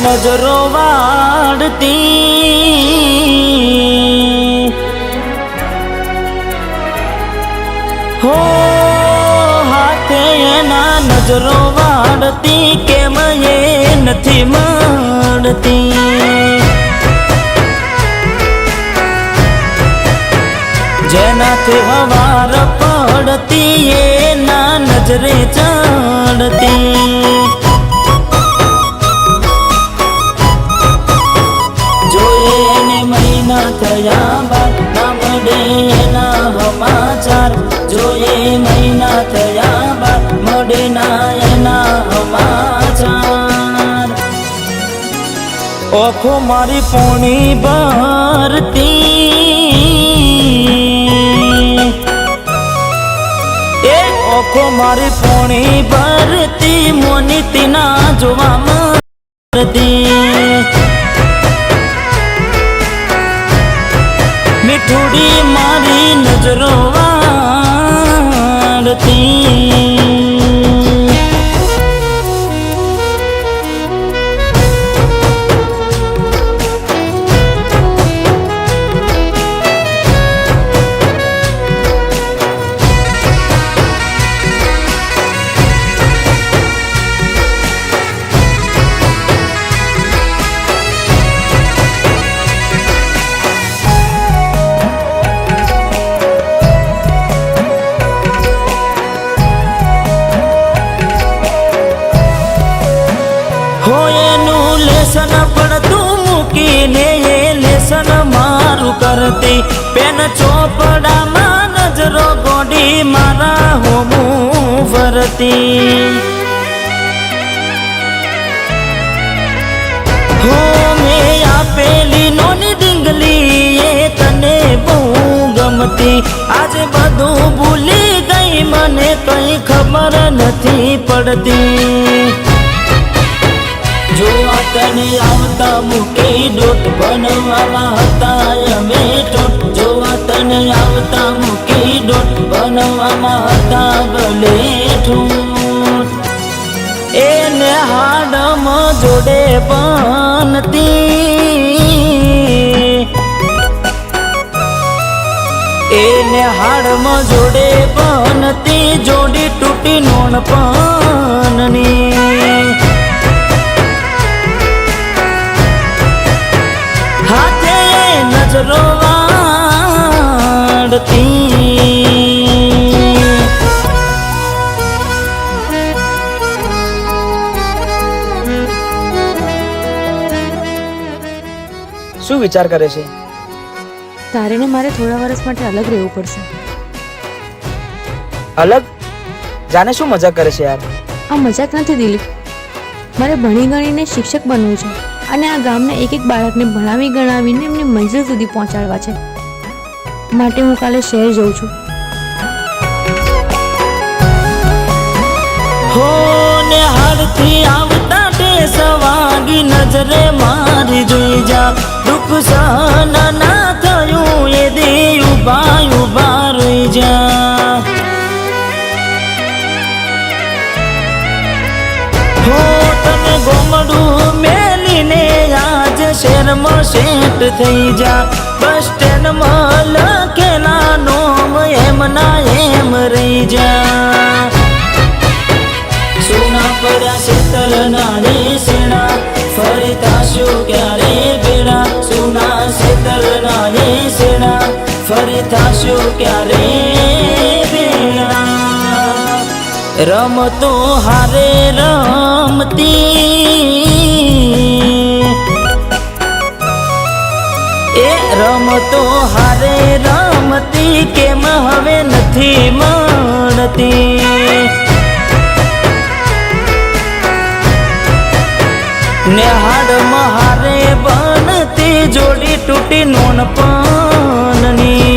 નજરો વાળતી હો હાથે એના નજરો વાળતી કેમ એ નથી મળતી જેનાથી હવાર પડતી એના નજરે ચડતી જોયે એને મહિના થયા બાદ ના મળે એના સમાચાર જોયે મહિના થયા બાદ મળે ના એના સમાચાર ઓખો મારી પોણી ભરતી એ ઓખો મારી પોણી ભરતી મોની તીના જોવા મળતી મીઠુડી મારી નજરો વાળતી એનું લેસન પડતું મૂકીને એ લેસન મારું કરતી પેન ચોપડામાં નજરો ગોડી મારા હોમું ફરતી હો મેં આપેલી નોની ડીંગલી એ તને બહુ ગમતી આજે બધું ભૂલી ગઈ મને કઈ ખબર નથી પડતી જોવા તને આવતા મૂકી ડોટ બનવામાં હતા અમે ટોટ જોવા તને આવતા મૂકી ડોટ બનવામાં હતા ભલે ઠૂટ એને હાડમાં જોડે બનતી એને હાડમાં જોડે બનતી જોડી તૂટી નોણ પનની હાથે નજરો વાળતી શું વિચાર કરે છે? તારે ને મારે થોડા વર્ષ માટે અલગ રહેવું પડશે. અલગ? જાને શું મજાક કરે છે યાર? આ મજાક નથી દિલીપ, મારે ભણી ગણીને શિક્ષક બનવું છે અને આ ગામના એક એક બાળકને ભણાવી ગણાવીને એમને મંજિલ સુધી પહોંચાડવા છે. માટે હું કાલે શહેર જઉં છું. હો ને હાડથી આવતા ટેસ વાગી નજરે મારી જોઈ જા દુઃખ સહન ના થયું એ દી ઉભા ઉભા રહી જા હો તને ગોમડું મેલીને આજ શેરમાં શેઠ થઈ જા બસ સ્ટેન્ડમાં લખેલા નોમ એમ ના એમ રહી જા સોના પડ્યા શીતલ નાને સેણા ફરી થાશું ક્યારે બેડા સોના શીતલ નાને સેણા ફરી થાશું ક્યારે બેડા રમતો હારે રમતી એ રમતો હારે રમતી કેમ હવે નથી મળતી ને હાડ મહારે બનતી જોડી તૂટી નોન પનની